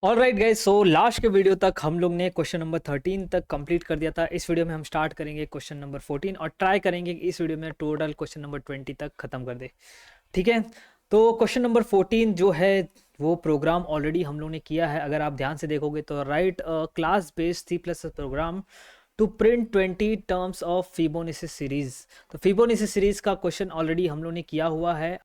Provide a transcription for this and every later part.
All right guys, so last के video तक हम लोग ने क्वेश्चन नंबर 13 तक कंप्लीट कर दिया था। इस वीडियो में हम स्टार्ट करेंगे क्वेश्चन नंबर 14 और ट्राई करेंगे कि इस वीडियो में टोटल क्वेश्चन नंबर 20 तक खत्म कर दे। ठीक है, तो क्वेश्चन नंबर 14 जो है वो प्रोग्राम ऑलरेडी हम लोग ने किया है। अगर आप ध्यान से देखोगे तो write class based C++ program to print 20 terms of Fibonacci series. तो फिबोनाची सीरीज का क्वेश्चन ऑलरेडी हम लोग ने किया हुआ है।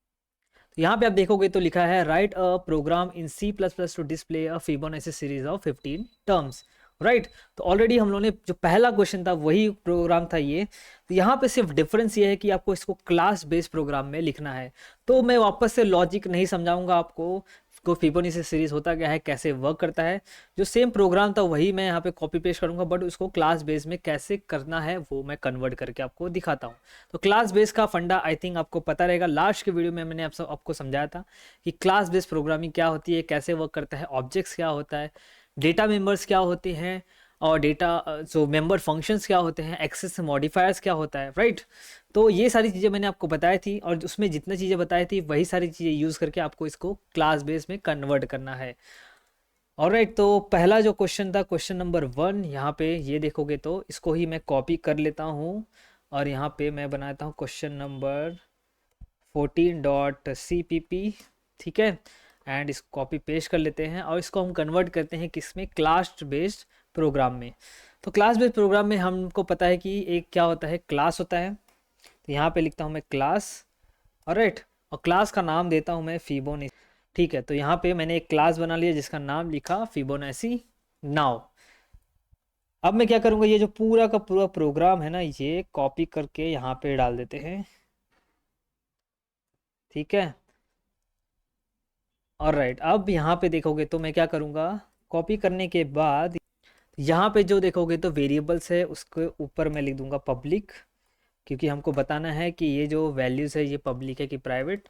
तो यहाँ पे आप देखोगे तो लिखा है write a program in C++ to display a Fibonacci series of 15 terms. Right, तो ऑलरेडी हम लोगों ने जो पहला क्वेश्चन था वही प्रोग्राम था ये। तो यहाँ पे सिर्फ डिफरेंस ये है कि आपको इसको क्लास बेस्ड प्रोग्राम में लिखना है। तो मैं वापस से लॉजिक नहीं समझाऊंगा आपको को फिबोनाची सीरीज होता क्या है, कैसे वर्क करता है। जो सेम प्रोग्राम था वही मैं यहाँ पे कॉपी पेस्ट करूंगा, बट उसको क्लास बेस में कैसे करना है वो मैं कन्वर्ट करके आपको दिखाता हूँ। तो क्लास बेस का फंडा आई थिंक आपको पता रहेगा। लास्ट के वीडियो में मैंने आपको समझाया था कि क्लास बेस्ड प्रोग्रामिंग क्या होती है, कैसे वर्क करता है, ऑब्जेक्ट्स क्या होता है, डेटा मेंबर्स क्या होते हैं, और डेटा जो मेंबर फंक्शंस क्या होते हैं, एक्सेस मॉडिफायर्स क्या होता है। राइट, तो ये सारी चीज़ें मैंने आपको बताई थी और उसमें जितनी चीज़ें बताई थी वही सारी चीज़ें यूज़ करके आपको इसको क्लास बेस में कन्वर्ट करना है। ऑलराइट, तो पहला जो क्वेश्चन था क्वेश्चन नंबर 1, यहाँ पे ये देखोगे तो इसको ही मैं कॉपी कर लेता हूँ और यहाँ पे मैं बनाता हूँ क्वेश्चन नंबर 14.cpp। ठीक है, एंड इसको कॉपी पेस्ट कर लेते हैं और इसको हम कन्वर्ट करते हैं किसमें, क्लास बेस्ड प्रोग्राम में। तो क्लास बेस्ड प्रोग्राम में हमको पता है कि एक क्या होता है, क्लास होता है। तो यहाँ पे लिखता हूँ मैं क्लास। ऑलराइट, और क्लास का नाम देता हूँ मैं फिबोनाची। ठीक है, तो यहाँ पे मैंने एक क्लास बना लिया जिसका नाम लिखा फिबोनाची नाउ। अब मैं क्या करूँगा, ये जो पूरा का पूरा प्रोग्राम है ना, ये कॉपी करके यहाँ पे डाल देते हैं। ठीक है, और राइट, अब यहाँ पे देखोगे तो मैं क्या करूँगा, कॉपी करने के बाद यहाँ पे जो देखोगे तो वेरिएबल्स है उसके ऊपर मैं लिख दूंगा पब्लिक, क्योंकि हमको बताना है कि ये जो वैल्यूज़ है ये पब्लिक है कि प्राइवेट।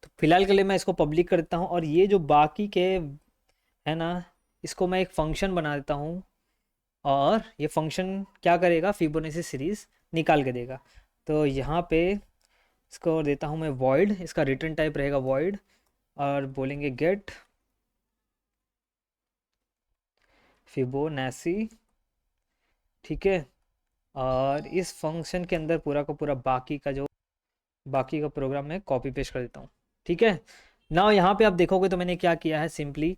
तो फिलहाल के लिए मैं इसको पब्लिक कर देता हूँ और ये जो बाकी के है ना, इसको मैं एक फंक्शन बना देता हूँ और ये फंक्शन क्या करेगा, फिबोनाची सीरीज निकाल के देगा। तो यहाँ पे इसको देता हूँ मैं वॉइड, इसका रिटर्न टाइप रहेगा वॉइड, और बोलेंगे गेट फिबोनाची। ठीक है, और इस फंक्शन के अंदर पूरा का पूरा बाकी का प्रोग्राम मैं कॉपी पेस्ट कर देता हूँ। ठीक है, ना यहाँ पे आप देखोगे तो मैंने क्या किया है, सिंपली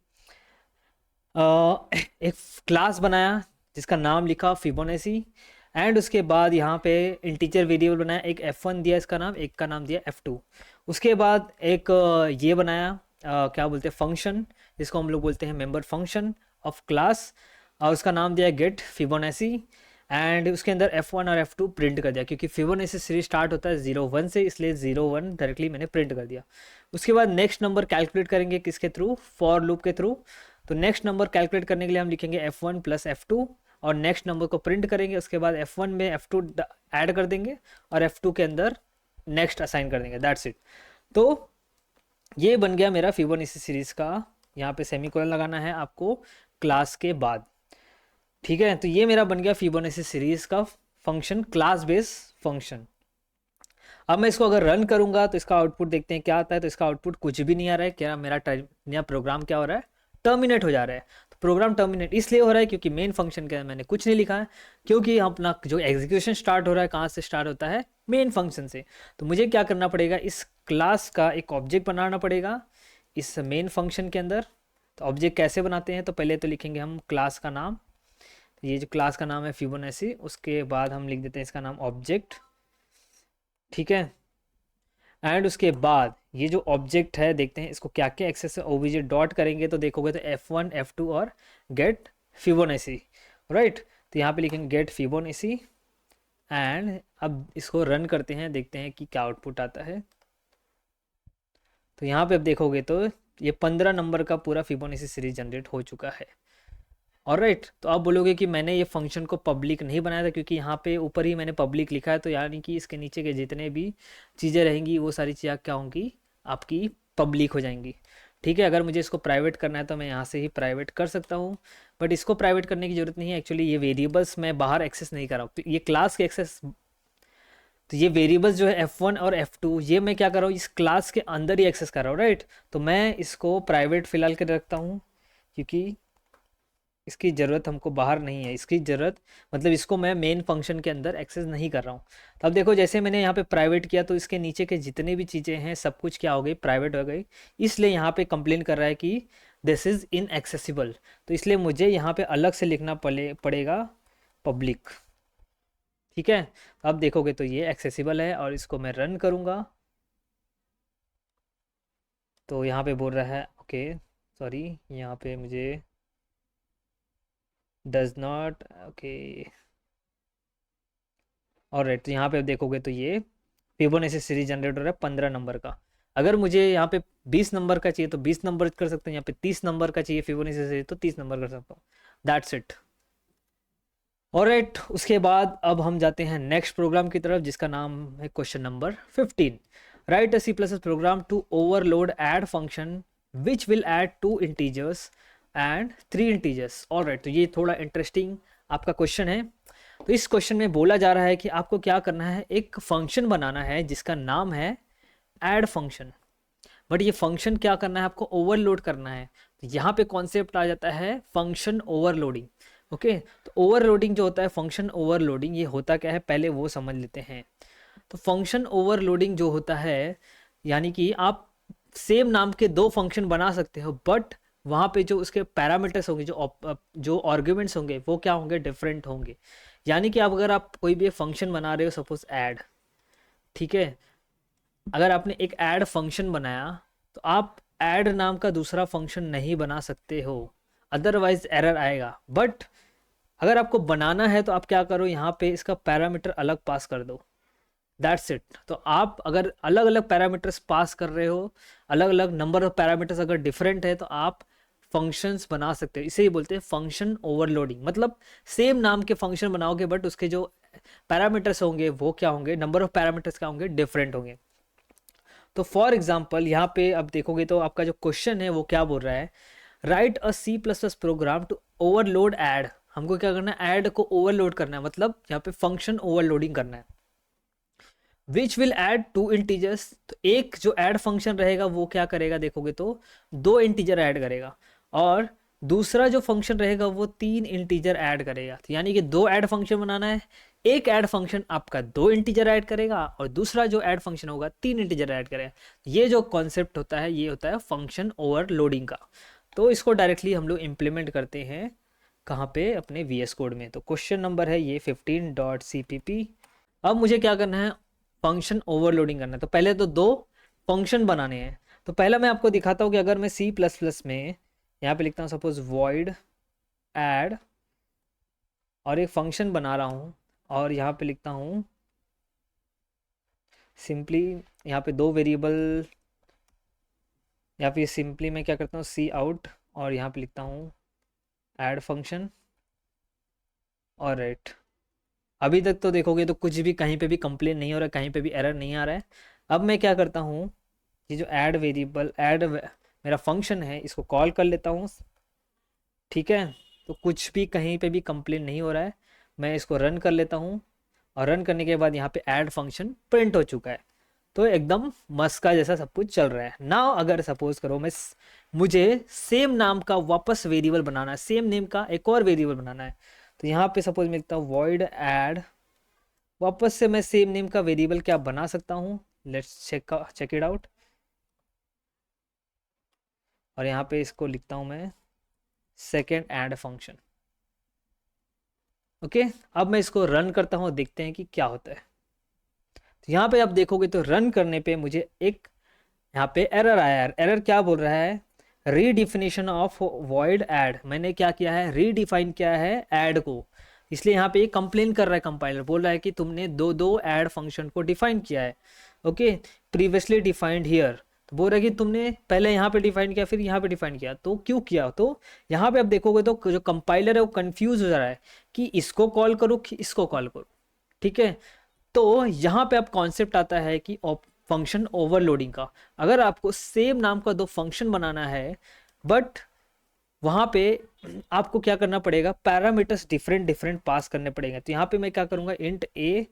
एक क्लास बनाया जिसका नाम लिखा फिबोनाची, एंड उसके बाद यहाँ पे इंटीजर वेरिएबल बनाया, एक f1 दिया इसका नाम, एक का नाम दिया f2। उसके बाद एक ये बनाया क्या बोलते हैं, फंक्शन, जिसको हम लोग बोलते हैं मेंबर फंक्शन ऑफ क्लास, और उसका नाम दिया गेट फिबोनाची। एंड उसके अंदर f1 और f2 प्रिंट कर दिया, क्योंकि फिबोनाची सीरीज स्टार्ट होता है 0 1 से, इसलिए 0 1 डायरेक्टली मैंने प्रिंट कर दिया। उसके बाद नेक्स्ट नंबर कैलकुलेट करेंगे किसके थ्रू, फॉर लूप के थ्रू। तो नेक्स्ट नंबर कैलकुलेट करने के लिए हम लिखेंगे f1 प्लस f2 और नेक्स्ट नंबर को प्रिंट करेंगे। उसके बाद f1 में f2 ऐड कर देंगे और f2 के अंदर नेक्स्ट असाइन कर देंगे, दैट्स इट। तो ये बन गया मेरा फिबोनाची सीरीज का, यहाँ पे सेमीकोलन लगाना है आपको क्लास के बाद। ठीक है, तो ये मेरा बन गया फिबोनाची सीरीज का फंक्शन, क्लास बेस फंक्शन। अब मैं इसको अगर रन करूंगा तो इसका आउटपुट देखते हैं क्या आता है। तो इसका आउटपुट कुछ भी नहीं आ रहा है, क्या मेरा नया प्रोग्राम क्या हो रहा है, टर्मिनेट हो जा रहा है। तो प्रोग्राम टर्मिनेट इसलिए हो रहा है क्योंकि मेन फंक्शन के अंदर मैंने कुछ नहीं लिखा है, क्योंकि अपना जो एग्जीक्यूशन स्टार्ट हो रहा है कहाँ से स्टार्ट होता है, मेन फंक्शन से। तो मुझे क्या करना पड़ेगा, इस क्लास का एक ऑब्जेक्ट बनाना पड़ेगा इस मेन फंक्शन के अंदर। तो ऑब्जेक्ट कैसे बनाते हैं, तो पहले तो लिखेंगे हम क्लास का नाम, ये जो क्लास का नाम है फिबोनाची, उसके बाद हम लिख देते हैं इसका नाम ऑब्जेक्ट। ठीक है, एंड उसके बाद ये जो ऑब्जेक्ट है देखते हैं इसको क्या क्या एक्सेस है, ओबीजे डॉट करेंगे तो देखोगे तो f1 f2 और गेट फिबोनाची। राइट, तो यहाँ पे लिखेंगे गेट फिबोनाची एंड अब इसको रन करते हैं, देखते हैं कि क्या आउटपुट आता है। तो यहाँ पे अब देखोगे तो ये 15 नंबर का पूरा फिबोनाची सीरीज जनरेट हो चुका है। ऑलराइट, तो आप बोलोगे कि मैंने ये फंक्शन को पब्लिक नहीं बनाया था, क्योंकि यहाँ पे ऊपर ही मैंने पब्लिक लिखा है, तो यानी कि इसके नीचे के जितने भी चीज़ें रहेंगी वो सारी चीज़ें क्या होंगी, आपकी पब्लिक हो जाएंगी। ठीक है, अगर मुझे इसको प्राइवेट करना है तो मैं यहाँ से ही प्राइवेट कर सकता हूँ, बट इसको प्राइवेट करने की ज़रूरत नहीं है। एक्चुअली ये वेरिएबल्स मैं बाहर एक्सेस नहीं कर रहा हूँ, तो ये क्लास के एक्सेस, तो ये वेरिएबल्स जो है f1 और f2 ये मैं क्या कर रहा हूँ, इस क्लास के अंदर ही एक्सेस कर रहा हूँ। राइट, तो मैं इसको प्राइवेट फिलहाल के रखता हूँ, क्योंकि इसकी ज़रूरत हमको बाहर नहीं है, इसकी ज़रूरत मतलब इसको मैं मेन फंक्शन के अंदर एक्सेस नहीं कर रहा हूँ। तो अब देखो जैसे मैंने यहाँ पे प्राइवेट किया तो इसके नीचे के जितने भी चीज़ें हैं सब कुछ क्या हो गई, प्राइवेट हो गई। इसलिए यहाँ पे कंप्लेन कर रहा है कि दिस इज़ इनएक्सेसिबल, तो इसलिए मुझे यहाँ पे अलग से लिखना पड़ेगा पब्लिक। ठीक है, तो अब देखोगे तो ये एक्सेसिबल है और इसको मैं रन करूँगा तो यहाँ पे बोल रहा है ओके सॉरी, यहाँ पे मुझे डज नॉट ओके। और राइट, तो यहाँ पे देखोगे तो ये फिबोनाची सीरीज जनरेट हो रहा है 15 नंबर का। अगर मुझे यहाँ पे 20 नंबर का चाहिए तो 20 नंबर कर सकते हैं, यहाँ पे 30 नंबर का चाहिए फिबोनाची सीरीज तो 30 नंबर कर सकता हूँ। That's it. ऑलराइट, उसके बाद अब हम जाते हैं नेक्स्ट प्रोग्राम की तरफ जिसका नाम है question number 15। Write a C plus program to overload add function which will add 2 integers and 3 integers. Alright, तो ये थोड़ा इंटरेस्टिंग आपका क्वेश्चन है। तो इस क्वेश्चन में बोला जा रहा है कि आपको क्या करना है, एक फंक्शन बनाना है जिसका नाम है ऐड फंक्शन। बट ये फंक्शन क्या करना है, आपको ओवरलोड करना है। तो यहाँ पे कॉन्सेप्ट आ जाता है फंक्शन ओवरलोडिंग। ओके, तो ओवरलोडिंग जो होता है, फंक्शन ओवरलोडिंग, ये होता क्या है पहले वो समझ लेते हैं। तो फंक्शन ओवरलोडिंग जो होता है, यानी कि आप सेम नाम के 2 फंक्शन बना सकते हो बट वहाँ पे जो उसके पैरामीटर्स होंगे, जो आर्ग्यूमेंट्स होंगे वो क्या होंगे, डिफरेंट होंगे। यानी कि अगर आप कोई भी फंक्शन बना रहे हो, सपोज ऐड, ठीक है, अगर आपने एक ऐड फंक्शन बनाया तो आप ऐड नाम का दूसरा फंक्शन नहीं बना सकते हो, अदरवाइज एरर आएगा। बट अगर आपको बनाना है तो आप क्या करो, यहाँ पे इसका पैरामीटर अलग पास कर दो, दैट्स इट। तो आप अगर अलग अलग पैरामीटर्स पास कर रहे हो, अलग अलग नंबर ऑफ पैरामीटर्स अगर डिफरेंट है तो आप फंक्शंस बना सकते हो। इसे ही बोलते हैं फंक्शन ओवरलोडिंग। मतलब सेम नाम के फंक्शन बनाओगे बट उसके जो पैरामीटर्स होंगे वो क्या होंगे, नंबर ऑफ पैरामीटर्स क्या होंगे, डिफरेंट होंगे। तो फॉर एग्जाम्पल यहाँ पे अब देखोगे तो आपका जो क्वेश्चन है वो क्या बोल रहा है, write a C plus plus program to overload add. हमको क्या करना है, ऐड को ओवरलोड करना है, मतलब यहाँ पे फंक्शन ओवरलोडिंग करना है। विच विल ऐड 2 इंटीजर्स, तो एक जो ऐड फंक्शन रहेगा वो क्या करेगा, देखोगे तो 2 इंटीजर ऐड करेगा, और दूसरा जो फंक्शन रहेगा वो 3 इंटीजर ऐड करेगा। तो यानी कि 2 ऐड फंक्शन बनाना है, एक ऐड फंक्शन आपका 2 इंटीजर ऐड करेगा और दूसरा जो ऐड फंक्शन होगा 3 इंटीजर ऐड करेगा। ये जो कॉन्सेप्ट होता है ये होता है फंक्शन ओवरलोडिंग का। तो इसको डायरेक्टली हम लोग इम्प्लीमेंट करते हैं कहाँ पे, अपने VS कोड में। तो क्वेश्चन नंबर है ये 15.cpp। अब मुझे क्या करना है, फंक्शन ओवरलोडिंग करना है। तो पहले तो 2 फंक्शन बनाने हैं। तो पहला मैं आपको दिखाता हूँ कि अगर मैं C++ में यहाँ पे लिखता हूँ सपोज void add, और एक फंक्शन बना रहा हूँ और यहाँ पे लिखता हूँ सिंपली, यहाँ पे 2 वेरिएबल, या फिर सिंपली मैं क्या करता हूँ सी आउट, और यहाँ पे लिखता हूँ ऐड फंक्शन। और राइट, अभी तक तो देखोगे तो कुछ भी कहीं पे भी कंप्लेन नहीं हो रहा है, कहीं पे भी एरर नहीं आ रहा है। अब मैं क्या करता हूँ, ये जो ऐड वेरिएबल, ऐड मेरा फंक्शन है, इसको कॉल कर लेता हूँ। ठीक है, तो कुछ भी कहीं पे भी कंप्लेन नहीं हो रहा है। मैं इसको रन कर लेता हूँ, और रन करने के बाद यहाँ पे ऐड फंक्शन प्रिंट हो चुका है। तो एकदम मस्का जैसा सब कुछ चल रहा है ना। अगर सपोज करो मुझे सेम नाम का वापस वेरिएबल बनाना है, सेम नेम का एक और वेरिएबल बनाना है, तो यहाँ पे सपोज मैं लिखता हूँ वॉइड ऐड, वापस से मैं सेम नेम का वेरिएबल क्या बना सकता हूँ, लेट्स चेक इट आउट। और यहाँ पे इसको लिखता हूँ मैं सेकेंड ऐड फंक्शन। ओके, अब मैं इसको रन करता हूँ, देखते हैं कि क्या होता है। तो यहाँ पे आप देखोगे तो रन करने पे मुझे एक यहाँ पे एरर आया है। एरर क्या बोल रहा है, रीडिफिनेशन ऑफ वॉइड ऐड। मैंने क्या किया है, रीडिफाइन किया है ऐड को, इसलिए यहाँ पे कंप्लेन कर रहा है कंपाइलर, बोल रहा है कि तुमने दो ऐड फंक्शन को डिफाइन किया है। ओके, प्रीवियसली डिफाइंड हियर, तो बोल रहा है कि तुमने पहले यहाँ पे डिफाइन किया फिर यहाँ पे डिफाइन किया, तो क्यों किया। तो यहाँ पे आप देखोगे तो जो कंपाइलर है वो कंफ्यूज हो जा रहा है कि इसको कॉल करूँ कि इसको कॉल करूँ। ठीक है, तो यहाँ पे अब कॉन्सेप्ट आता है कि फंक्शन ओवरलोडिंग का। अगर आपको सेम नाम का 2 फंक्शन बनाना है बट वहाँ पे आपको क्या करना पड़ेगा, पैरामीटर्स डिफरेंट डिफरेंट पास करने पड़ेंगे। तो यहाँ पे मैं क्या करूँगा, int a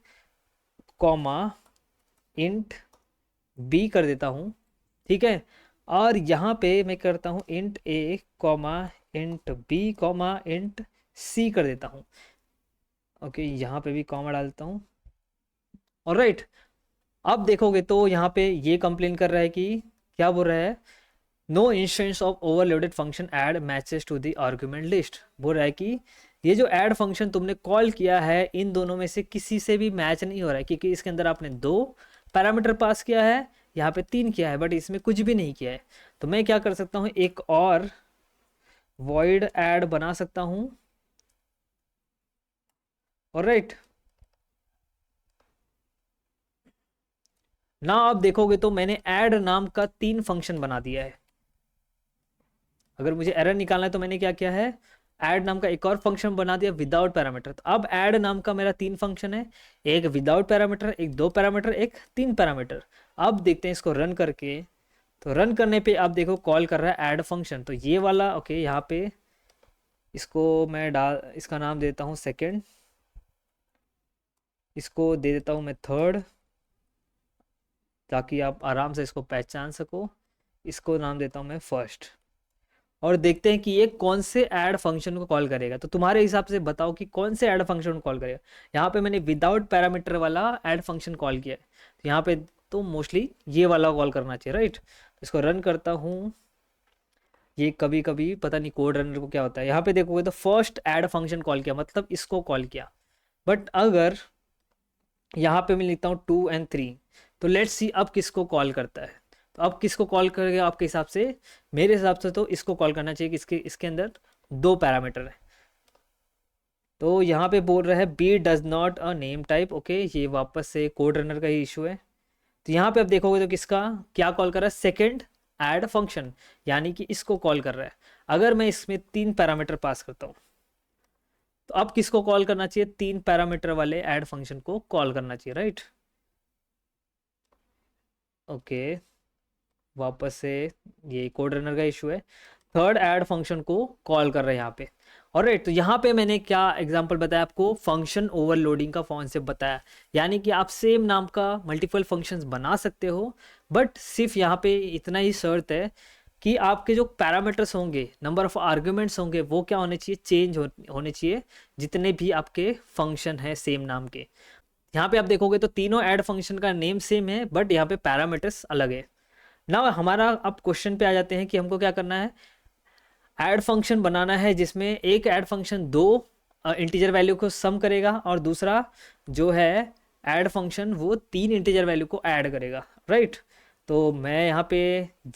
comma int b कर देता हूँ। ठीक है, और यहाँ पे मैं करता हूँ int a comma int B comma int C कर देता हूँ। ओके, यहाँ पे भी कॉमा डाल देता हूँ। ऑलराइट, अब देखोगे तो यहाँ पे ये कंप्लेन कर रहा है कि क्या बोल रहा है, no instance of overloaded function add matches to the argument list. बोल रहा है कि ये जो ऐड फंक्शन तुमने कॉल किया है इन दोनों में से किसी से भी मैच नहीं हो रहा है, क्योंकि इसके अंदर आपने 2 पैरामीटर पास किया है, यहाँ पे 3 किया है, बट इसमें कुछ भी नहीं किया है। तो मैं क्या कर सकता हूँ, एक और वॉइड ऐड बना सकता हूँ। ऑलराइट, ना आप देखोगे तो मैंने ऐड नाम का 3 फंक्शन बना दिया है। अगर मुझे एरर निकालना है तो मैंने क्या किया है, ऐड नाम का एक और फंक्शन बना दिया विदाउट पैरामीटर। तो अब ऐड नाम का मेरा 3 फंक्शन है, एक विदाउट पैरामीटर, एक 2 पैरामीटर, एक 3 पैरामीटर। अब देखते हैं इसको रन करके। तो रन करने पे आप देखो कॉल कर रहा है ऐड फंक्शन, तो ये वाला ओके, यहाँ पे इसको मैं इसका नाम देता हूँ सेकेंड, इसको दे देता हूँ मैं थर्ड, ताकि आप आराम से इसको पहचान सको। इसको नाम देता हूँ मैं फर्स्ट। और देखते हैं कि ये कौन से ऐड फंक्शन को कॉल करेगा। तो तुम्हारे हिसाब से बताओ कि कौन से ऐड फंक्शन को कॉल करेगा। यहाँ पे मैंने विदाउट पैरामीटर वाला ऐड फंक्शन कॉल किया है, तो यहाँ पे तो मोस्टली ये वाला कॉल करना चाहिए, राइट। इसको रन करता हूँ। ये कभी कभी पता नहीं कोड रनर को क्या होता है, यहाँ पे देखोगे तो फर्स्ट ऐड फंक्शन कॉल किया, मतलब इसको कॉल किया। बट अगर यहाँ पे मैं लिखता हूँ 2 और 3, तो लेट्स सी अब किसको कॉल करता है। तो अब किसको कॉल करेगा आपके हिसाब से, मेरे हिसाब से तो इसको कॉल करना चाहिए कि इसके अंदर 2 पैरामीटर है। तो यहाँ पे बोल रहा है B does not a name type. Okay, ये वापस से कोड रनर का ही इशू है। तो यहाँ पे आप देखोगे तो किसका क्या कॉल कर रहा है, सेकेंड ऐड फंक्शन, यानी कि इसको कॉल कर रहा है। अगर मैं इसमें 3 पैरामीटर पास करता हूँ, तो अब किसको कॉल करना चाहिए, 3 पैरामीटर वाले ऐड फंक्शन को कॉल करना चाहिए, राइट। ओके, वापस से ये कोड रनर का इशू है। थर्ड ऐड फंक्शन को कॉल कर रहे हैं यहाँ पे। और राइट, तो यहाँ पे मैंने क्या एग्जांपल बताया आपको, फंक्शन ओवरलोडिंग का कॉन्सेप्ट बताया। यानी कि आप सेम नाम का मल्टीपल फंक्शंस बना सकते हो, बट सिर्फ यहाँ पे इतना ही शर्त है कि आपके जो पैरामीटर्स होंगे, नंबर ऑफ आर्ग्यूमेंट्स होंगे, वो क्या होने चाहिए, चेंज होने चाहिए, जितने भी आपके फंक्शन हैं सेम नाम के। यहाँ पे आप देखोगे तो तीनों ऐड फंक्शन का नेम सेम है, बट यहाँ पे पैरामीटर्स अलग है ना। हमारा अब क्वेश्चन पे आ जाते हैं कि हमको क्या करना है, ऐड फंक्शन बनाना है जिसमें एक ऐड फंक्शन 2 इंटीजर वैल्यू को सम करेगा, और दूसरा जो है ऐड फंक्शन वो 3 इंटीजर वैल्यू को ऐड करेगा, राइट। तो मैं यहाँ पे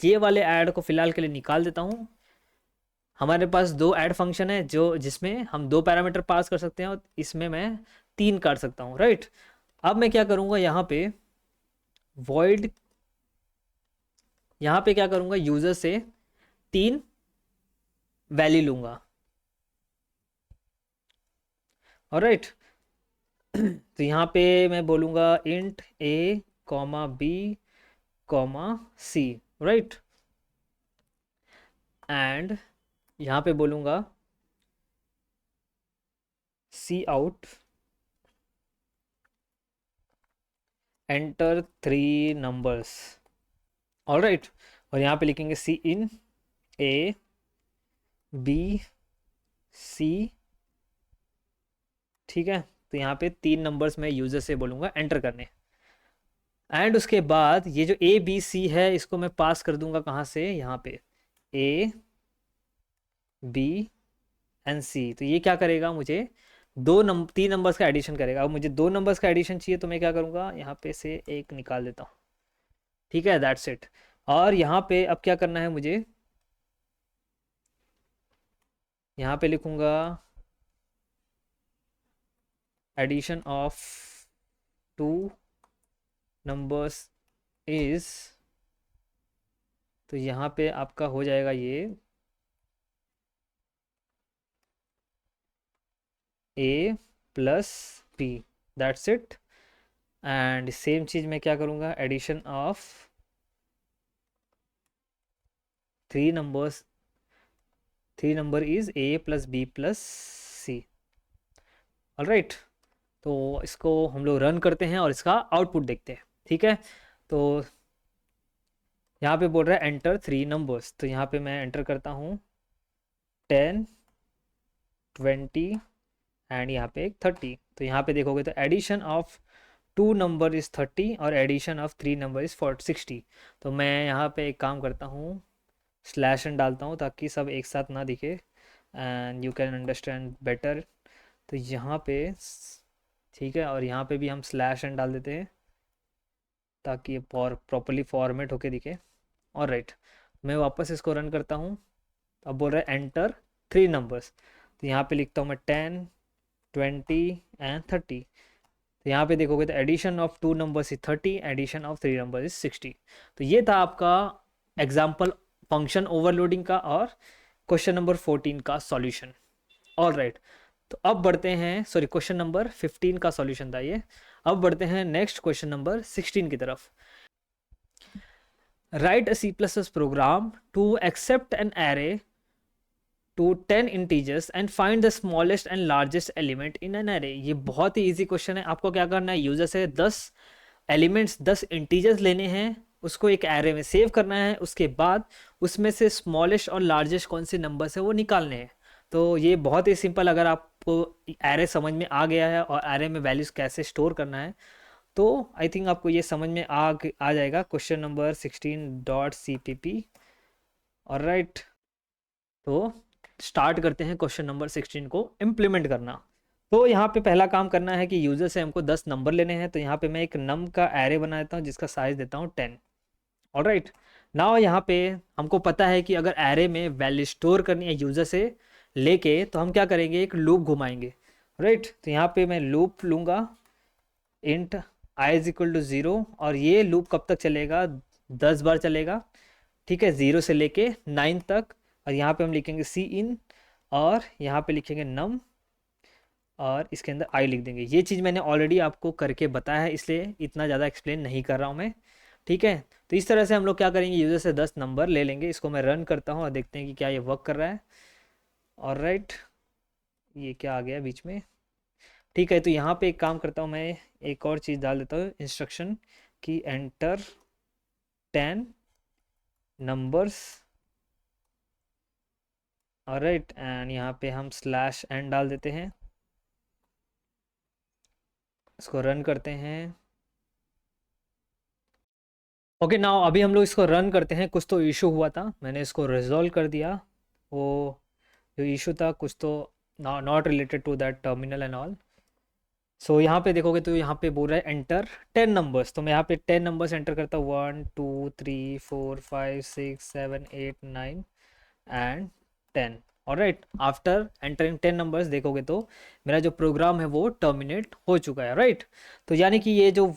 ये वाले ऐड को फिलहाल के लिए निकाल देता हूँ। हमारे पास 2 ऐड फंक्शन है जो जिसमें हम 2 पैरामीटर पास कर सकते हैं, और इसमें मैं 3 कर सकता हूँ, राइट। अब मैं क्या करूँगा, यहाँ पे वॉइड, यहाँ पे क्या करूँगा, यूज़र से 3 वैल्यू लूँगा। ऑलराइट, तो यहाँ पे मैं बोलूँगा int a comma b comma c, right. And यहाँ पे बोलूँगा cout enter 3 numbers. Alright, और यहाँ पे लिखेंगे सी इन ए बी सी, ठीक है। तो यहाँ पे 3 नंबर्स मैं यूज़र से बोलूँगा एंटर करने। एंड उसके बाद ये जो ए बी सी है इसको मैं पास कर दूंगा कहाँ से, यहाँ पे ए बी एंड सी। तो ये क्या करेगा, मुझे 3 नंबर्स का एडिशन करेगा। अब मुझे 2 नंबर्स का एडिशन चाहिए, तो मैं क्या करूँगा, यहाँ पे से एक निकाल देता हूँ, ठीक है, दैट्स इट। और यहाँ पे अब क्या करना है मुझे, यहाँ पे लिखूँगा एडिशन ऑफ 2 नंबर्स इज, तो यहाँ पे आपका हो जाएगा ये A plus B, that's it. And same चीज़ मैं क्या करूँगा, addition of 3 numbers, 3 number is A plus B plus C. Alright, तो इसको हम लोग रन करते हैं और इसका आउटपुट देखते हैं, ठीक है। तो यहाँ पे बोल रहा है एंटर 3 नंबर्स, तो यहाँ पे मैं एंटर करता हूँ 10, 20 एंड यहाँ पे एक 30। तो यहाँ पे देखोगे तो एडिशन ऑफ 2 नंबर इज़ 30 और एडिशन ऑफ 3 नंबर इज़ 60। तो मैं यहाँ पे एक काम करता हूँ, स्लैश एन डालता हूँ ताकि सब एक साथ ना दिखे and you can understand better. तो यहाँ पे ठीक है, और यहाँ पे भी हम स्लैश एन डाल देते हैं ताकि ये प्रॉपरली फॉर्मेट होके दिखे। और राइट, मैं वापस इसको रन करता हूँ। अब बोल रहा है एंटर 3 नंबर्स। तो यहाँ पे लिखता हूँ मैं 10, 20 एंड 30। तो यहाँ पे देखोगे तो addition of 2 numbers is 30, addition of 3 numbers is 60। तो ये था आपका एग्जाम्पल फंक्शन ओवरलोडिंग का और क्वेश्चन नंबर 14 का सॉल्यूशन। ऑल राइट, तो अब बढ़ते हैं, सॉरी क्वेश्चन नंबर 15 का सॉल्यूशन था ये। अब बढ़ते हैं नेक्स्ट क्वेश्चन नंबर 16 की तरफ। Write a C++ program to accept an array to 10 integers and find the smallest and largest element in an array। ये बहुत ही इजी क्वेश्चन है। आपको क्या करना है, यूजर से 10 एलिमेंट्स 10 इंटीजर्स लेने हैं, उसको एक एरे में सेव करना है, उसके बाद उसमें से स्मॉलेस्ट और लार्जेस्ट कौन से नंबर है वो निकालने हैं। तो ये बहुत ही सिंपल, अगर आपको एरे समझ में आ गया है और एरे में वैल्यूज़ कैसे स्टोर करना है तो आई थिंक आपको ये समझ में आ जाएगा। Question number 16.cpp। और राइट, तो स्टार्ट करते हैं क्वेश्चन नंबर 16 को इम्प्लीमेंट करना। तो यहाँ पे पहला काम करना है कि यूजर से हमको 10 नंबर लेने हैं। तो यहाँ पे मैं एक नम का एरे बना देता हूँ जिसका साइज देता हूँ 10। ऑलराइट, नाउ यहाँ पे हमको पता है कि अगर एरे में वैल्यू स्टोर करनी है यूजर से लेके तो हम क्या करेंगे, एक लूप घुमाएंगे। राइट, तो यहाँ पे मैं लूप लूँगा int i is equal to 0, और ये लूप कब तक चलेगा, 10 बार चलेगा। ठीक है, 0 से लेके 9 तक। और यहाँ पे हम लिखेंगे सी इन, और यहाँ पे लिखेंगे नम, और इसके अंदर आई लिख देंगे। ये चीज़ मैंने ऑलरेडी आपको करके बताया है, इसलिए इतना ज़्यादा एक्सप्लेन नहीं कर रहा हूँ मैं। ठीक है, तो इस तरह से हम लोग क्या करेंगे, यूज़र से 10 नंबर ले लेंगे। इसको मैं रन करता हूँ और देखते हैं कि क्या ये वर्क कर रहा है। और राइट, ये क्या आ गया बीच में। ठीक है, तो यहाँ पे एक काम करता हूँ, मैं एक और चीज़ डाल देता हूँ इंस्ट्रक्शन कि एंटर 10 नंबर्स। ऑलराइट, एंड यहाँ पे हम स्लैश एन डाल देते हैं, इसको रन करते हैं। ओके, नाउ अभी हम लोग इसको रन करते हैं। कुछ तो इशू हुआ था, मैंने इसको रिजॉल्व कर दिया। वो जो इशू था कुछ तो not related to that terminal and all. So यहाँ पे देखोगे तो यहाँ पे बोल रहा है एंटर 10 नंबर्स। तो मैं यहाँ पे 10 नंबर्स एंटर करता हूँ, 1 2 3 4 5 6 7 8 9 and 10। Alright, after entering 10 numbers देखोगे तो मेरा जो प्रोग्राम है वो टर्मिनेट हो चुका है। राइट, तो यानी कि ये जो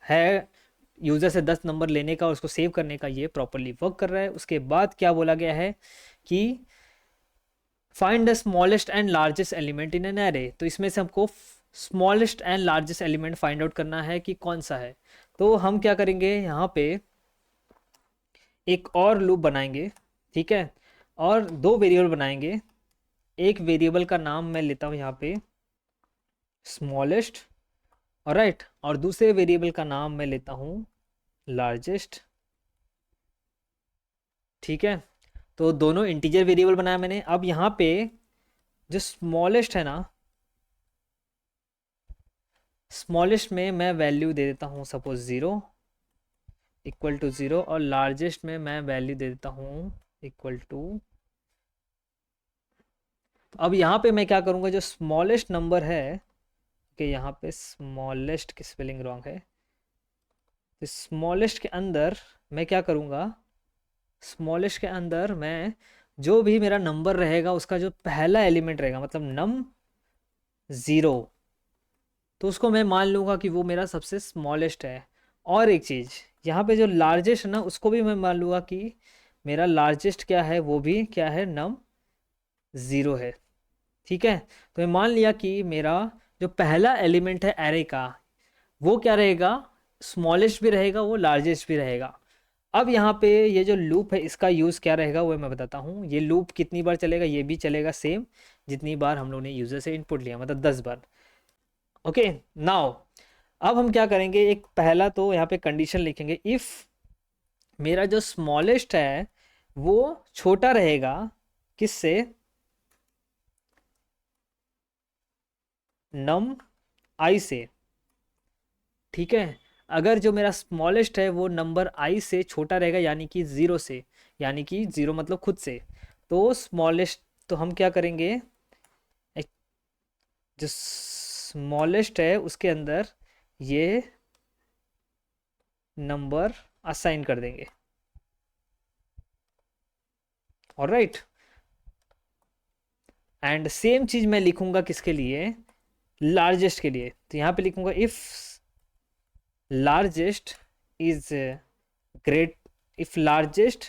है यूज़र से 10 नंबर लेने का और उसको सेव करने का, ये प्रॉपरली वर्क कर रहा है। उसके बाद क्या बोला गया है कि find the smallest and largest element in an array. तो इसमें से हमको smallest and largest element find out करना है कि कौन सा है। तो हम क्या करेंगे, यहाँ पे एक और लूप बनाएंगे। ठीक है, और 2 वेरिएबल बनाएंगे। एक वेरिएबल का नाम मैं लेता हूँ यहाँ पे स्मॉलेस्ट, ऑलराइट, और दूसरे वेरिएबल का नाम मैं लेता हूँ लार्जेस्ट। ठीक है, तो दोनों इंटीजर वेरिएबल बनाया मैंने। अब यहाँ पे जो स्मॉलेस्ट है ना, स्मॉलेस्ट में मैं वैल्यू दे देता हूँ सपोज 0 इक्वल टू 0, और लार्जेस्ट में मैं वैल्यू दे देता हूँ इक्वल टू। अब यहाँ पे मैं क्या करूँगा, जो स्मॉलेस्ट नंबर है कि यहाँ पे स्मॉलेस्ट की स्पेलिंग रॉन्ग है, तो स्मॉलेस्ट के अंदर मैं क्या करूँगा, स्मॉलेस्ट के अंदर मैं जो भी मेरा नंबर रहेगा उसका जो पहला एलिमेंट रहेगा, मतलब नम 0, तो उसको मैं मान लूँगा कि वो मेरा सबसे स्मॉलेस्ट है। और एक चीज़, यहाँ पे जो लार्जेस्ट है ना, उसको भी मैं मान लूँगा कि मेरा लार्जेस्ट क्या है, वो भी क्या है, नम 0 है। ठीक है, तो मैं मान लिया कि मेरा जो पहला एलिमेंट है एरे का वो क्या रहेगा, स्मॉलेस्ट भी रहेगा, वो लार्जेस्ट भी रहेगा। अब यहाँ पे ये जो लूप है इसका यूज़ क्या रहेगा वो मैं बताता हूँ। ये लूप कितनी बार चलेगा, ये भी चलेगा सेम जितनी बार हम लोग ने यूज़र से इनपुट लिया, मतलब 10 बार। ओके, नाउ अब हम क्या करेंगे, एक पहला तो यहाँ पे कंडीशन लिखेंगे, इफ़ मेरा जो स्मॉलेस्ट है वो छोटा रहेगा किससे, नम आई से, ठीक है। अगर जो मेरा स्मॉलेस्ट है वो नंबर आई से छोटा रहेगा, यानी कि ज़ीरो से, यानी कि ज़ीरो मतलब खुद से, तो स्मॉलेस्ट, तो हम क्या करेंगे, एक जो स्मॉलेस्ट है उसके अंदर ये नंबर असाइन कर देंगे। ऑलराइट, एंड सेम चीज़ मैं लिखूंगा किसके लिए, लार्जेस्ट के लिए। तो यहाँ पे लिखूंगा if largest is great, if largest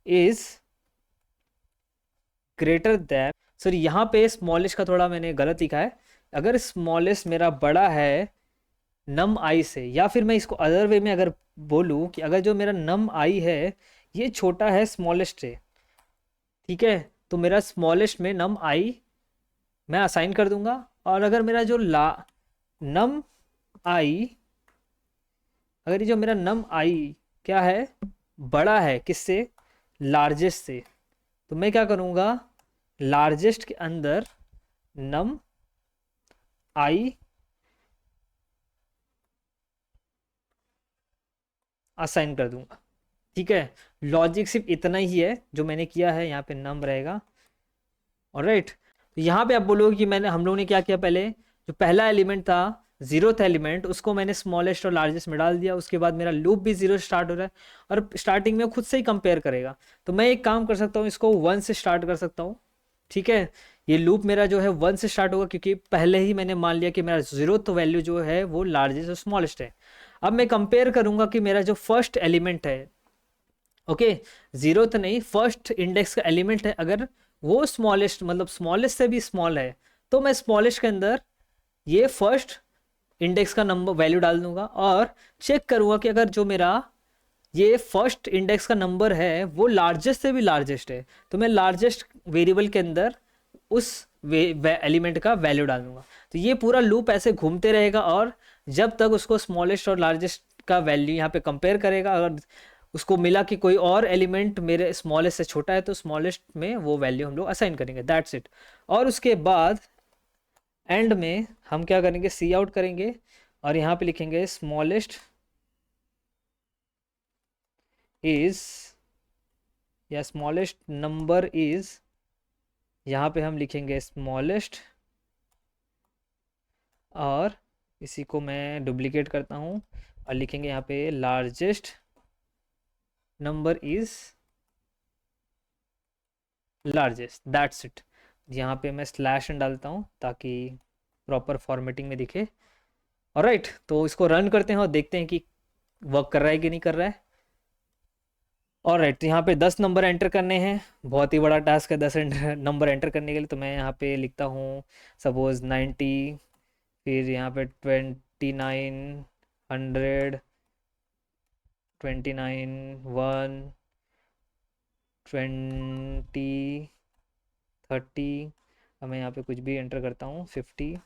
is greater than, sorry यहाँ पे स्मॉलेस्ट का थोड़ा मैंने गलत लिखा है। अगर स्मॉलेस्ट मेरा बड़ा है नम आई से, या फिर मैं इसको अदर वे में अगर बोलूँ कि अगर जो मेरा नम आई है ये छोटा है स्मॉलेस्ट से, ठीक है, तो मेरा स्मॉलेस्ट में नम आई मैं असाइन कर दूंगा। और अगर मेरा जो नम आई, अगर ये जो मेरा नम आई क्या है, बड़ा है किससे, लार्जेस्ट से, तो मैं क्या करूँगा, लार्जेस्ट के अंदर नम आई असाइन कर दूंगा। ठीक है, लॉजिक सिर्फ इतना ही है जो मैंने किया है, यहाँ पे नम रहेगा। ऑलराइट, तो यहाँ पे आप बोलोगे कि मैंने, हम लोगों ने क्या किया, पहले जो पहला एलिमेंट था, जीरोथ एलिमेंट, उसको मैंने स्मॉलेस्ट और लार्जेस्ट में डाल दिया। उसके बाद मेरा लूप भी जीरो स्टार्ट हो रहा है और स्टार्टिंग में खुद से ही कंपेयर करेगा। तो मैं एक काम कर सकता हूँ, इसको वन से स्टार्ट कर सकता हूँ। ठीक है, ये लूप मेरा जो है वन से स्टार्ट होगा, क्योंकि पहले ही मैंने मान लिया कि मेरा जीरोथ वैल्यू जो है वो लार्जेस्ट और स्मॉलेस्ट है। अब मैं कंपेयर करूंगा कि मेरा जो फर्स्ट एलिमेंट है, ओके, जीरोथ नहीं, फर्स्ट इंडेक्स का एलिमेंट है, अगर वो स्मॉलेस्ट मतलब स्मॉलेस्ट से भी स्मॉल है, तो मैं स्मॉलेस्ट के अंदर ये फर्स्ट इंडेक्स का नंबर वैल्यू डाल दूंगा और चेक करूंगा कि अगर जो मेरा ये फर्स्ट इंडेक्स का नंबर है वो लार्जेस्ट से भी लार्जेस्ट है, तो मैं लार्जेस्ट वेरिएबल के अंदर उस एलिमेंट का वैल्यू डाल दूंगा। तो ये पूरा लूप ऐसे घूमते रहेगा और जब तक उसको स्मॉलेस्ट और लार्जेस्ट का वैल्यू यहाँ पे कंपेयर करेगा, अगर उसको मिला कि कोई और एलिमेंट मेरे स्मॉलेस्ट से छोटा है, तो स्मॉलेस्ट में वो वैल्यू हम लोग असाइन करेंगे, दैट्स इट। और उसके बाद एंड में हम क्या करेंगे, सी आउट करेंगे और यहाँ पे लिखेंगे स्मॉलेस्ट इज, या स्मॉलेस्ट नंबर इज, यहाँ पे हम लिखेंगे स्मॉलेस्ट, और इसी को मैं डुप्लीकेट करता हूँ और लिखेंगे यहाँ पे largest number is largest, that's it. यहाँ पे मैं स्लैश एन डालता हूँ ताकि प्रॉपर फॉर्मेटिंग में दिखे। ऑलराइट, तो इसको रन करते हैं और देखते हैं कि वर्क कर रहा है कि नहीं कर रहा है। ऑलराइट, यहाँ पे 10 नंबर एंटर करने हैं, बहुत ही बड़ा टास्क है 10 नंबर एंटर करने के लिए। तो मैं यहाँ पे लिखता हूँ सपोज 90, फिर यहाँ पे 29, 100, 29, 1, 20, 30, अब मैं यहाँ पे कुछ भी एंटर करता हूँ, 50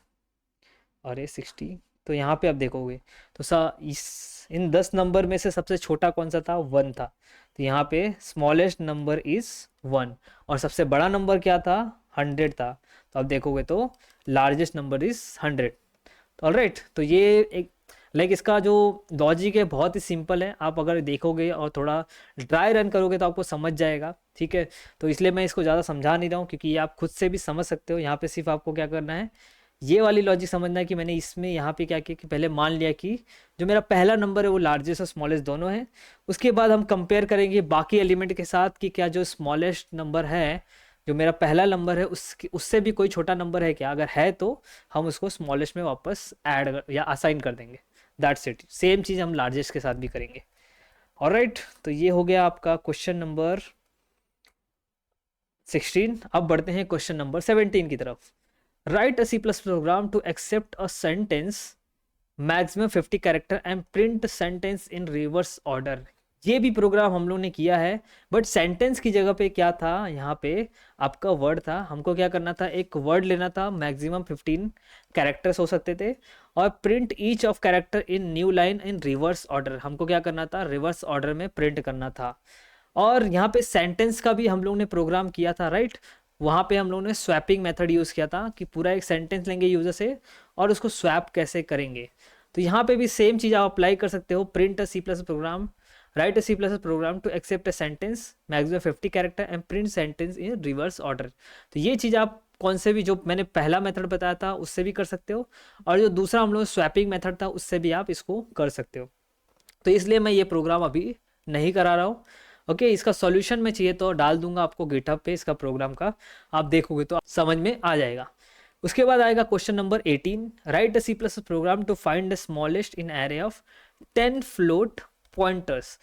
और ये 60। तो यहाँ पे आप देखोगे तो इन 10 नंबर में से सबसे छोटा कौन सा था, 1 था। तो यहाँ पे स्मॉलेस्ट नंबर इज 1 और सबसे बड़ा नंबर क्या था, 100 था। तो आप देखोगे तो लार्जेस्ट नंबर इज 100। ऑलराइट, तो ये एक इसका जो लॉजिक है बहुत ही सिंपल है, आप अगर देखोगे और थोड़ा ड्राई रन करोगे तो आपको समझ जाएगा। ठीक है, तो इसलिए मैं इसको ज़्यादा समझा नहीं रहा हूँ, क्योंकि ये आप खुद से भी समझ सकते हो। यहाँ पे सिर्फ आपको क्या करना है, ये वाली लॉजिक समझना है कि मैंने इसमें यहाँ पे क्या किया कि पहले मान लिया कि जो मेरा पहला नंबर है वो लार्जेस्ट और स्मॉलेस्ट दोनों है। उसके बाद हम कंपेयर करेंगे बाकी एलिमेंट के साथ कि क्या जो स्मॉलेस्ट नंबर है, जो मेरा पहला नंबर है, उससे भी कोई छोटा नंबर है क्या, अगर है तो हम उसको स्मॉलेस्ट में वापस ऐड या असाइन कर देंगे, दैट्स इट। सेम चीज़ हम लार्जेस्ट के साथ भी करेंगे। ऑलराइट, तो ये हो गया आपका क्वेश्चन नंबर 16। अब बढ़ते हैं क्वेश्चन नंबर 17 की तरफ। Write a C++ program to accept a sentence maximum 50 character and print sentence in reverse order. ये भी प्रोग्राम हम लोग ने किया है, बट सेंटेंस की जगह पे क्या था, यहाँ पे आपका वर्ड था। हमको क्या करना था, एक वर्ड लेना था, मैक्सिमम 15 कैरेक्टर्स हो सकते थे, और print each of character in new line in reverse order. हमको क्या करना था, रिवर्स ऑर्डर में प्रिंट करना था। और यहाँ पे सेंटेंस का भी हम लोग ने प्रोग्राम किया था, राइट। वहाँ पे हम लोगों ने स्वैपिंग मेथड यूज़ किया था कि पूरा एक सेंटेंस लेंगे यूज़र से और उसको स्वैप कैसे करेंगे। तो यहाँ पे भी सेम चीज़ आप अप्लाई कर सकते हो। Print a C plus program, write a C plus program to accept a sentence maximum 50 character and print sentence in reverse order. तो ये चीज़ आप कौन से भी जो मैंने पहला मेथड बताया था उससे भी कर सकते हो, और जो दूसरा हम लोग स्वैपिंग मेथड था उससे भी आप इसको कर सकते हो। तो इसलिए मैं ये प्रोग्राम अभी नहीं करा रहा हूँ। ओके, इसका सॉल्यूशन मैं चाहिए तो डाल दूंगा आपको गिटहब पे इसका प्रोग्राम का, आप देखोगे तो समझ में आ जाएगा। उसके बाद आएगा question number 18, write a C plus program to find the smallest in array of 10 float pointers.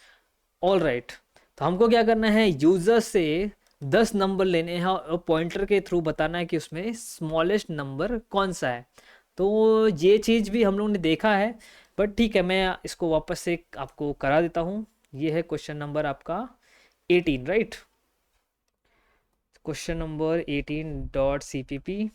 All right, तो हमको क्या करना है, यूजर से 10 नंबर लेने हैं और पॉइंटर के थ्रू बताना है कि उसमें स्मॉलेस्ट नंबर कौन सा है। तो ये चीज़ भी हम लोगों ने देखा है, बट ठीक है मैं इसको वापस से आपको करा देता हूँ। ये है क्वेश्चन नंबर आपका 18, right. Question number 18.cpp।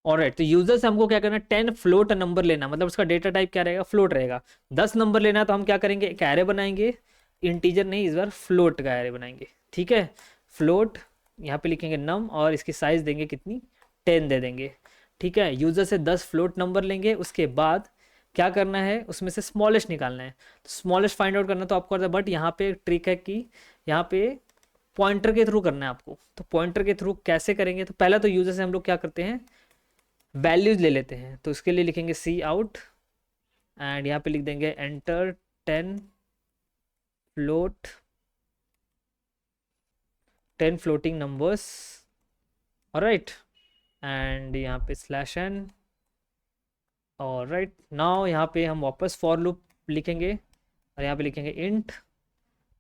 Alright, तो यूजर से हमको क्या करना है, 10 फ्लोट नंबर लेना, मतलब उसका डेटा टाइप क्या रहेगा, फ्लोट रहेगा। 10 नंबर लेना तो हम क्या करेंगे, एक एरे बनाएंगे, इंटीजर नहीं इस बार फ्लोट का एरे बनाएंगे। ठीक है, फ्लोट, यहाँ पे लिखेंगे नम और इसकी साइज देंगे कितनी, 10 दे देंगे। ठीक है, यूजर से 10 फ्लोट नंबर लेंगे, उसके बाद क्या करना है, उसमें से स्मॉलेस्ट निकालना है। तो स्मॉलेस्ट फाइंड आउट करना तो आपको आता है, बट यहाँ पे एक ट्रिक है कि यहाँ पे पॉइंटर के थ्रू करना है आपको। तो पॉइंटर के थ्रू कैसे करेंगे, तो पहला तो यूजर से हम लोग क्या करते हैं, वैल्यूज ले लेते हैं। तो इसके लिए लिखेंगे सी आउट एंड यहाँ पे लिख देंगे enter 10 float 10 floating numbers. Alright, and यहाँ पे स्लैश एन। ऑलराइट, नाउ यहाँ पे हम वापस फॉर लूप लिखेंगे और यहाँ पे लिखेंगे इंट,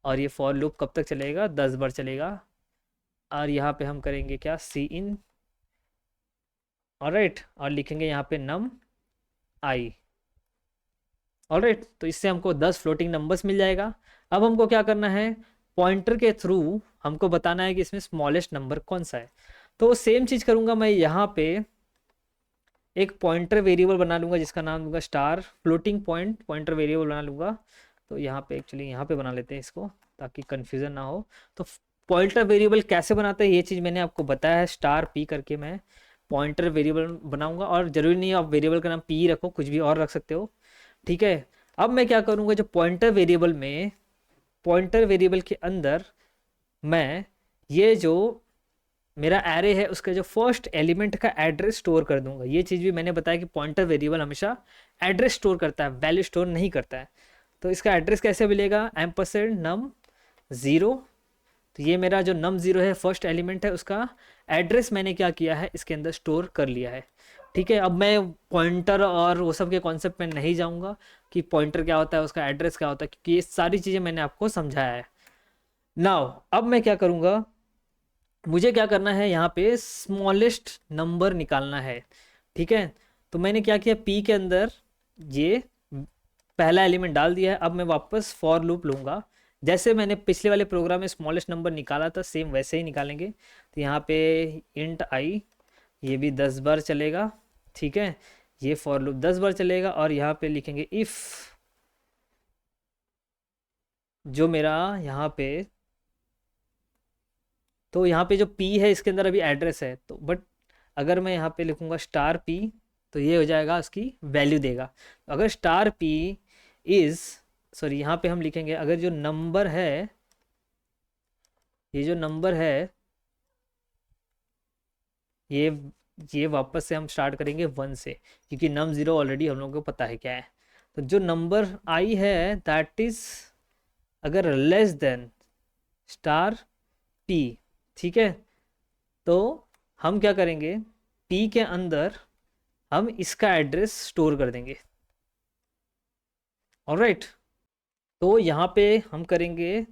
और ये फॉर लूप कब तक चलेगा, 10 बार चलेगा। और यहाँ पे हम करेंगे क्या, सी इन। ऑलराइट, और लिखेंगे यहाँ पे नम आई। ऑलराइट, तो इससे हमको 10 फ्लोटिंग नंबर्स मिल जाएगा। अब हमको क्या करना है, पॉइंटर के थ्रू हमको बताना है कि इसमें स्मॉलेस्ट नंबर कौन सा है। तो सेम चीज़ करूँगा मैं, यहाँ पे एक पॉइंटर वेरिएबल बना लूँगा जिसका नाम दूंगा star, floating point pointer variable बना लूँगा। तो यहाँ पे एक्चुअली यहाँ पे बना लेते हैं इसको ताकि कन्फ्यूज़न ना हो। तो पॉइंटर वेरिएबल कैसे बनाते हैं ये चीज़ मैंने आपको बताया है, स्टार पी करके मैं पॉइंटर वेरिएबल बनाऊंगा। और ज़रूरी नहीं है आप वेरिएबल का नाम पी रखो, कुछ भी और रख सकते हो। ठीक है, अब मैं क्या करूँगा, जो पॉइंटर वेरिएबल में, पॉइंटर वेरिएबल के अंदर मैं ये जो मेरा एरे है उसका जो फर्स्ट एलिमेंट का एड्रेस स्टोर कर दूंगा। ये चीज़ भी मैंने बताया कि पॉइंटर वेरिएबल हमेशा एड्रेस स्टोर करता है, वैल्यू स्टोर नहीं करता है। तो इसका एड्रेस कैसे मिलेगा, एम्परसेंड नम ज़ीरो। तो ये मेरा जो नम ज़ीरो है फर्स्ट एलिमेंट है, उसका एड्रेस मैंने क्या किया है, इसके अंदर स्टोर कर लिया है। ठीक है, अब मैं पॉइंटर और वो सब के कॉन्सेप्ट में नहीं जाऊंगा कि पॉइंटर क्या होता है, उसका एड्रेस क्या होता है, क्योंकि ये सारी चीज़ें मैंने आपको समझाया है। नाउ अब मैं क्या करूँगा, मुझे क्या करना है, यहाँ पे स्मॉलेस्ट नंबर निकालना है। ठीक है, तो मैंने क्या किया, पी के अंदर ये पहला एलिमेंट डाल दिया है। अब मैं वापस फॉर लूप लूँगा, जैसे मैंने पिछले वाले प्रोग्राम में स्मॉलेस्ट नंबर निकाला था सेम वैसे ही निकालेंगे। तो यहाँ पे इंट आई, ये भी 10 बार चलेगा। ठीक है, ये फॉर लूप 10 बार चलेगा, और यहाँ पे लिखेंगे इफ़, जो मेरा यहाँ पे, तो यहाँ पे जो पी है इसके अंदर अभी एड्रेस है, तो बट अगर मैं यहाँ पे लिखूँगा स्टार पी तो ये हो जाएगा, उसकी वैल्यू देगा। अगर स्टार पी इज़, सॉरी यहाँ पे हम लिखेंगे अगर जो नंबर है, ये जो नंबर है, ये ये वापस से हम स्टार्ट करेंगे 1 से, क्योंकि नम ज़ीरो ऑलरेडी हम लोगों को पता है क्या है। तो जो नंबर आई है दैट इज़ अगर लेस देन स्टार पी, ठीक है, तो हम क्या करेंगे, पी के अंदर हम इसका एड्रेस स्टोर कर देंगे। ऑलराइट, तो यहाँ पे हम करेंगे,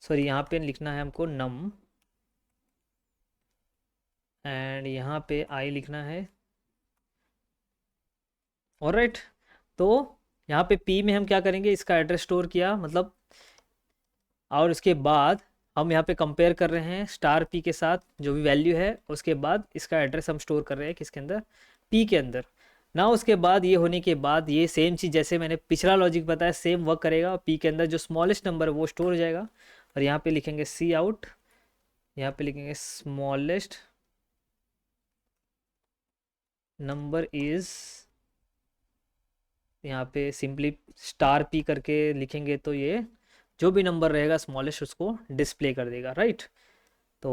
सॉरी यहाँ पे लिखना है हमको नम, एंड यहाँ पे आई लिखना है। ऑलराइट, तो यहाँ पे पी में हम क्या करेंगे, इसका एड्रेस स्टोर किया, मतलब और उसके बाद हम यहाँ पे कंपेयर कर रहे हैं स्टार पी के साथ जो भी वैल्यू है, उसके बाद इसका एड्रेस हम स्टोर कर रहे हैं किसके अंदर, पी के अंदर ना। उसके बाद ये होने के बाद ये सेम चीज़ जैसे मैंने पिछला लॉजिक बताया सेम वर्क करेगा। पी के अंदर जो स्मॉलेस्ट नंबर है वो स्टोर हो जाएगा, और यहाँ पे लिखेंगे सी आउट, यहाँ पे लिखेंगे स्मॉलेस्ट नंबर इज़, यहाँ पे सिंपली स्टार पी करके लिखेंगे तो ये जो भी नंबर रहेगा स्मॉलेस्ट उसको डिस्प्ले कर देगा, राइट। तो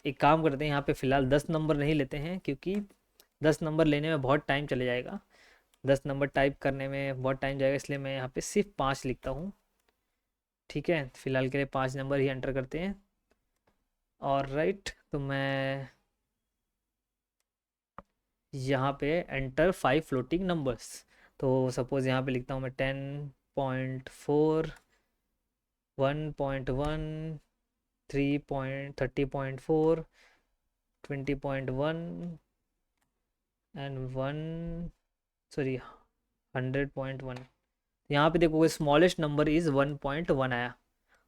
एक काम करते हैं, यहाँ पे फ़िलहाल 10 नंबर नहीं लेते हैं क्योंकि 10 नंबर लेने में बहुत टाइम चले जाएगा, 10 नंबर टाइप करने में बहुत टाइम जाएगा, इसलिए मैं यहाँ पे सिर्फ 5 लिखता हूँ। ठीक है, फ़िलहाल के लिए 5 नंबर ही एंटर करते हैं। और राइट, तो मैं यहाँ पे एंटर 5 फ्लोटिंग नंबर्स, तो सपोज़ यहाँ पे लिखता हूँ मैं 10.4, 1.1, 30.4, 20.1 एंड 100.1। यहाँ पे देखोगे स्मॉलेस्ट नंबर इज़ 1.1 आया।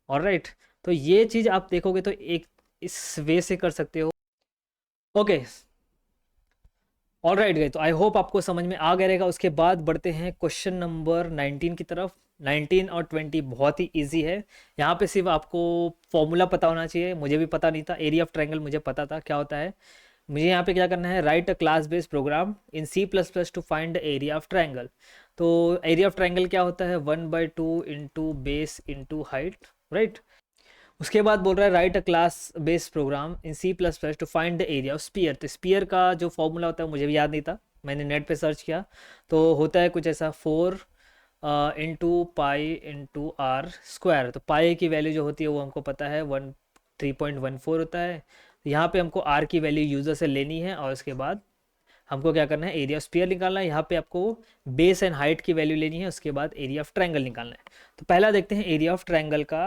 और राइट, तो ये चीज़ आप देखोगे तो एक इस वे से कर सकते हो। ओके, ऑल राइट गए, तो आई होप आपको समझ में आ गया रहेगा। उसके बाद बढ़ते हैं क्वेश्चन नंबर 19 की तरफ। 19 और 20 बहुत ही इजी है। यहाँ पे सिर्फ आपको फॉर्मूला पता होना चाहिए, मुझे भी पता नहीं था। एरिया ऑफ ट्रायंगल मुझे पता था क्या होता है। मुझे यहाँ पे क्या करना है, write a class based program in C++ to find the area of triangle. तो एरिया ऑफ ट्रायंगल क्या होता है, 1/2 into base into height, right. उसके बाद बोल रहा है write a class based program in C++ to find the area of sphere. तो स्पीयर का जो फॉर्मूला होता है मुझे भी याद नहीं था, मैंने नेट पे सर्च किया, तो होता है कुछ ऐसा 4 into pi into r square. तो पाई की वैल्यू जो होती है वो हमको पता है 3.14 होता है। यहाँ पे हमको आर की वैल्यू यूज़र से लेनी है, और उसके बाद हमको क्या करना है, एरिया ऑफ स्पीयर निकालना है। यहाँ पे आपको बेस एंड हाइट की वैल्यू लेनी है, उसके बाद एरिया ऑफ ट्रायंगल निकालना है। तो पहला देखते हैं एरिया ऑफ ट्रायंगल का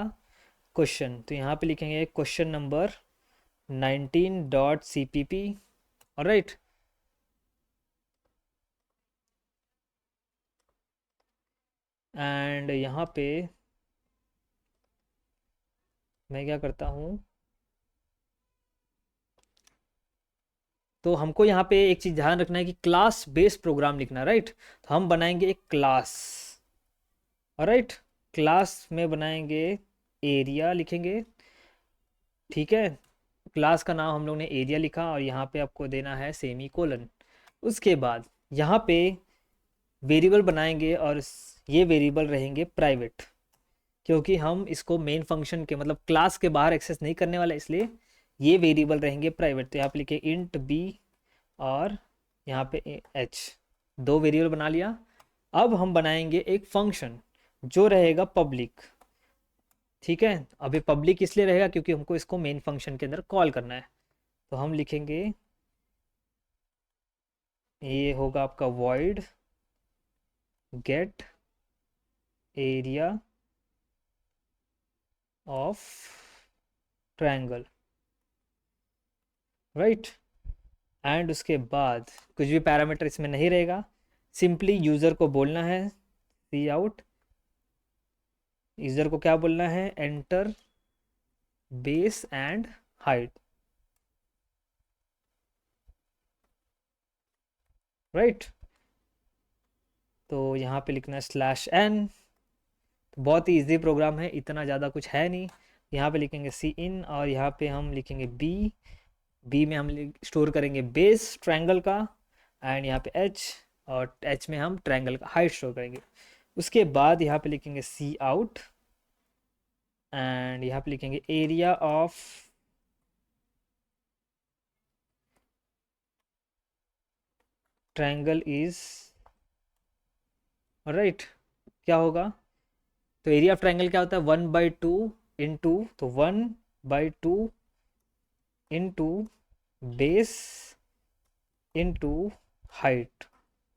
क्वेश्चन। तो यहाँ पे लिखेंगे question number 19.cpp, alright. And यहाँ पे मैं क्या करता हूँ, तो हमको यहाँ पे एक चीज़ ध्यान रखना है कि क्लास बेस्ड प्रोग्राम लिखना, राइट। तो हम बनाएंगे एक क्लास, ऑलराइट। क्लास में बनाएंगे एरिया लिखेंगे, ठीक है। क्लास का नाम हम लोग ने एरिया लिखा, और यहाँ पे आपको देना है सेमी कोलन। उसके बाद यहाँ पे वेरिएबल बनाएंगे, और ये वेरिएबल रहेंगे प्राइवेट, क्योंकि हम इसको मेन फंक्शन के मतलब क्लास के बाहर एक्सेस नहीं करने वाला, इसलिए ये वेरिएबल रहेंगे प्राइवेट। तो यहाँ पे लिखे इंट बी और यहाँ पे एच, दो वेरिएबल बना लिया। अब हम बनाएंगे एक फंक्शन जो रहेगा पब्लिक, ठीक है। अभी पब्लिक इसलिए रहेगा क्योंकि हमको इसको मेन फंक्शन के अंदर कॉल करना है। तो हम लिखेंगे, ये होगा आपका void get area of triangle, right. And उसके बाद कुछ भी पैरामीटर इसमें नहीं रहेगा, सिंपली यूज़र को बोलना है सी आउट। यूज़र को क्या बोलना है, enter base and height, right. तो यहाँ पे लिखना है /n। तो बहुत ही ईजी प्रोग्राम है, इतना ज़्यादा कुछ है नहीं। यहाँ पे लिखेंगे सी इन, और यहाँ पे हम लिखेंगे बी। बी में हम स्टोर करेंगे बेस ट्रायंगल का, एंड यहाँ पे एच, और एच में हम ट्रायंगल का हाइट स्टोर करेंगे। उसके बाद यहाँ पे लिखेंगे सी आउट, एंड यहाँ पे लिखेंगे area of triangle is, right. क्या होगा, तो एरिया ऑफ ट्रायंगल क्या होता है, 1/2 इंटू, तो 1/2 into base into height,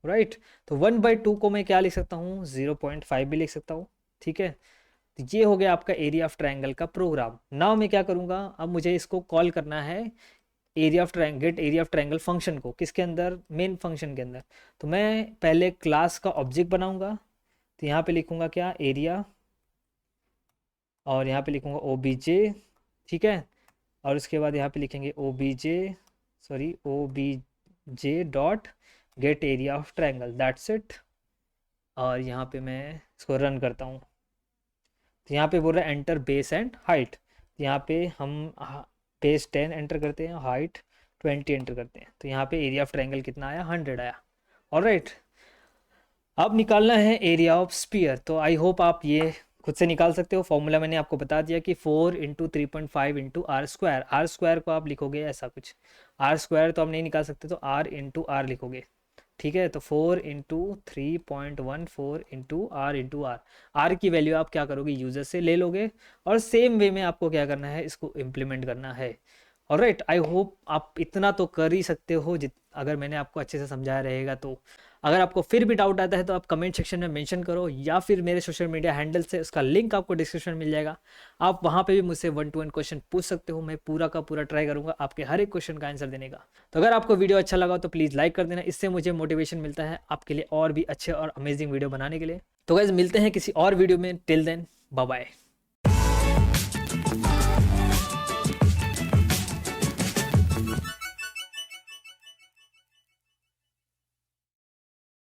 right. तो 1/2 को मैं क्या लिख सकता हूँ, 0.5 भी लिख सकता हूँ, ठीक है। तो ये हो गया आपका एरिया ऑफ ट्रायंगल का प्रोग्राम। नाउ मैं क्या करूँगा, अब मुझे इसको कॉल करना है area of triangle, get area of triangle function को, किसके अंदर, मेन फंक्शन के अंदर। तो मैं पहले क्लास का ऑब्जेक्ट बनाऊंगा, तो यहाँ पे लिखूंगा क्या, एरिया और यहाँ पे लिखूँगा OBJ, ठीक है। और उसके बाद यहाँ पे लिखेंगे OBJ dot gate area of triangle, that's it. और यहाँ पे मैं इसको रन करता हूँ, तो यहाँ पे बोल रहा है एंटर बेस एंड हाइट। तो यहाँ पे हम बेस 10 एंटर करते हैं, हाइट 20 एंटर करते हैं, तो यहाँ पे एरिया ऑफ ट्रायंगल कितना आया, 100 आया। ऑलराइट, अब निकालना है एरिया ऑफ स्पीयर। तो आई होप आप ये खुद से निकाल सकते हो। फॉर्मूला मैंने आपको बता दिया कि 4 into 3.5 into r square. R square को आप लिखोगे ऐसा कुछ, आर स्क्वायर तो आप नहीं निकाल सकते, तो आर इंटू आर लिखोगे, ठीक है। तो 4 इंटू 3.14 इंटू आर, आर की वैल्यू आप क्या करोगे, यूजर से ले लोगे, और सेम वे में आपको क्या करना है, इसको इम्प्लीमेंट करना है। ऑलराइट, आई होप आप इतना तो कर ही सकते हो अगर मैंने आपको अच्छे से समझाया रहेगा तो। अगर आपको फिर भी डाउट आता है तो आप कमेंट सेक्शन में मेंशन करो, या फिर मेरे सोशल मीडिया हैंडल से, उसका लिंक आपको डिस्क्रिप्शन में मिल जाएगा, आप वहाँ पे भी मुझसे 1-to-1 क्वेश्चन पूछ सकते हो। मैं पूरा का पूरा ट्राई करूँगा आपके हर एक क्वेश्चन का आंसर देने का। तो अगर आपको वीडियो अच्छा लगा तो प्लीज़ लाइक कर देना, इससे मुझे मोटिवेशन मिलता है आपके लिए और भी अच्छे और अमेजिंग वीडियो बनाने के लिए। तो गाइस मिलते हैं किसी और वीडियो में, टिल देन बाय बाय।